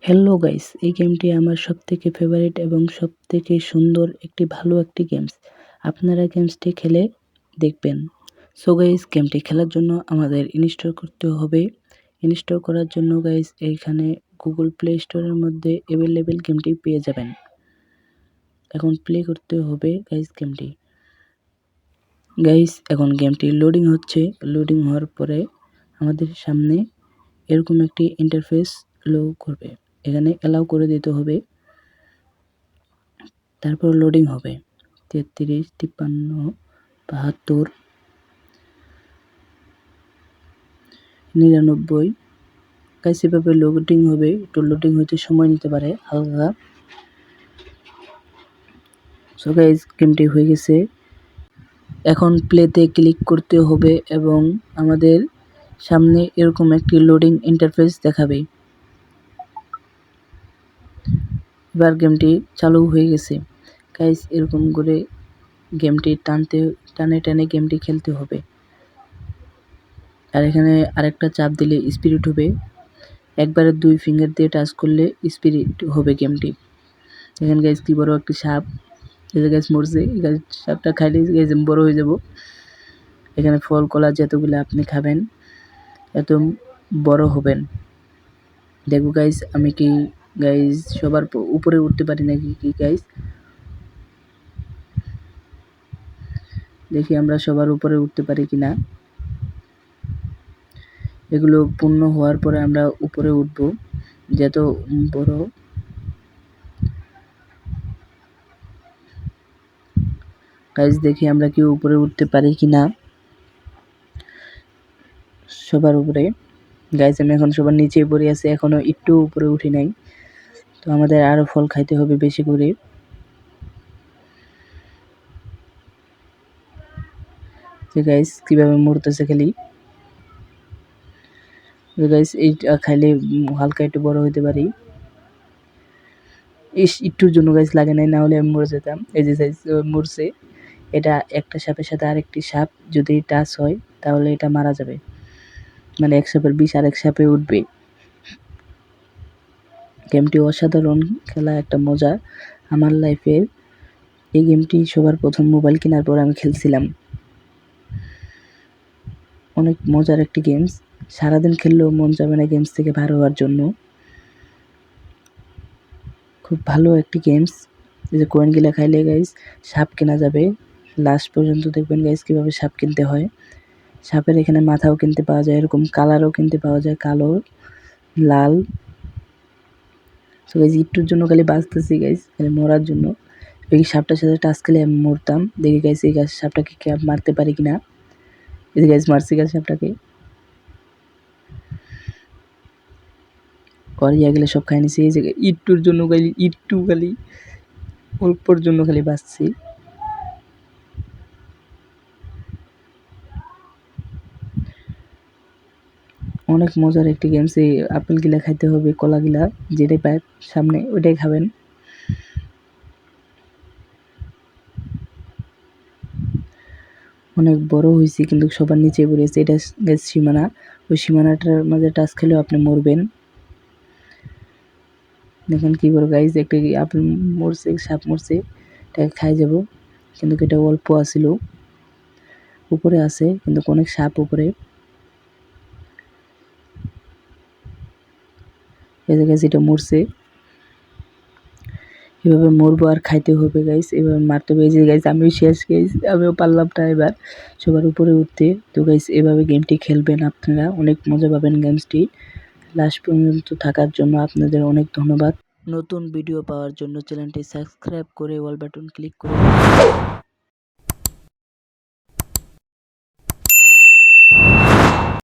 Hello guys, এই গেমটি আমার সবথেকে ফেভারিট এবং সবথেকে সুন্দর ভালো একটি গেমস। আপনারা গেমসটি খেলে দেখবেন। সো গাইস, গেমটি খেলার জন্য আমাদের ইনস্টল করতে হবে। ইনস্টল করার জন্য গাইস এইখানে গুগল প্লে স্টোরের মধ্যে অ্যাভেলেবেল গেমটি পেয়ে যাবেন। এখন প্লে করতে হবে গাইস গেমটি। গাইস এখন গেমটি লোডিং হচ্ছে। লোডিং হওয়ার পরে আমাদের সামনে এরকম একটি ইন্টারফেস লো করবে। এখানে অ্যালাউ করে দিতে হবে। তারপর লোডিং হবে 33, 53, 72, 99। গাইস এভাবে লোডিং হবে। একটু লোডিং হইতে সময় নিতে পারে হালকা। সো গাইস গেমটি হয়ে গেছে। এখন প্লেতে ক্লিক করতে হবে এবং আমাদের সামনে এরকম একটি লোডিং ইন্টারফেস দেখাবে। এবার গেমটি চালু হয়ে গেছে। গাইস এরকম করে গেমটি টানে টানে গেমটি খেলতে হবে। আর এখানে আরেকটা চাপ দিলে স্পিরিট হবে। একবারে 2 ফিঙ্গার দিয়ে টাচ করলে স্পিরিট হবে গেমটি। দেখেন গাইস কি বড় একটি সাপ। এই যে গাইস মরছে। এই গাইস সাপটা খাইলে গাইস বড় হয়ে যাব। এখানে ফল কলা যতগুলো আপনি খাবেন এত বড় হবেন। দেখো গাইস আমি কি গাইস সবার উপরে উঠতে পারি নাকি কি গাইস। দেখি আমরা সবার উপরে উঠতে পারি কিনা। এগুলো পূর্ণ হওয়ার পরে আমরা উপরে উঠব যত বড়। গাইস দেখি আমরা কি উপরে উঠতে পারি কিনা সবার উপরে। গাইস আমি এখন সবার নিচে পড়ে আছি, এখনো একটু উপরে উঠি নাই। তো আমাদের আরো ফল খাইতে হবে বেশি করে। তো গাইস কিভাবে মরতেছে খালি। তো গাইস এইটা খাইলে হালকা একটু বড় হইতে পারি। একটুর জন্য গাইস লাগে নাই, না হলে আমি মরে যেতাম। এই যে গাইস মরছে। এটা একটা সাপের সাথে আরেকটি সাপ যদি টাচ হয় তাহলে এটা মারা যাবে। মানে এক সাপের বিষ আরেক সাপে উঠবে। গেমটি অসাধারণ খেলা, একটা মজা আমার লাইফের। এই গেমটি সবার প্রথম মোবাইল কেনার পর আমি খেলছিলাম। অনেক মজার একটি গেমস। সারাদিন খেললেও মন যাবে না গেমস থেকে বার হওয়ার জন্য। খুব ভালো একটি গেমস। এই যে কয়েনগুলা খাইলে গাইস সাপ কেনা যাবে। লাস্ট পর্যন্ত দেখবেন গাইস কিভাবে সাপ কিনতে হয়। সাপের এখানে মাথাও কিনতে পাওয়া যায়, এরকম কালারও কিনতে পাওয়া যায়, কালো লাল। তো গাইস একটুর জন্য খালি বাঁচতেছি গাইস, খালি মরার জন্য। এই সাপটার সাথে টাচ খেলে আমি মরতাম। দেখি গাইস এই সাপটাকে কে মারতে পারি কিনা। এই গাইস মারছি গাইস সাপটাকে। করিয়া গেলে সব খাই নিছি। এই যে একটুর জন্য খালি একটু খালি অল্পর জন্য খালি বাঁচছি। অনেক মজার একটি গেমস। এই আপেল গিলা খাইতে হবে, কলা গিলা যেটাই পায় সামনে ওইটাই খাবেন। অনেক বড় হয়েছি কিন্তু সবার নিচে পড়েছে। এটা গাইস সীমানা। ওই সীমানাটার মাঝে টাচ খেলেও আপনি মরবেন। দেখেন কি বড় গাইস একটা আপেল মরছে, সাপ মরছে। এটাকে খাই যাব কিন্তু এটা অল্প আছিল। উপরে আছে কিন্তু অনেক সাপ উপরে। এই যে গাইস এটা মরছে। এভাবে মরবো আর খাইতে হবে গাইস, এভাবে মারতে হবে। এই যে গাইস আমিও শেষ গাইস, আমিও পারলাম না এবার সবার উপরে উঠতে। তো গাইস এভাবে গেমটি খেলবেন আপনারা, অনেক মজা পাবেন গেমসটি। লাস্ট পর্যন্ত থাকার জন্য আপনাদের অনেক ধন্যবাদ। নতুন ভিডিও পাওয়ার জন্য চ্যানেলটি সাবস্ক্রাইব করে অল বাটন ক্লিক করে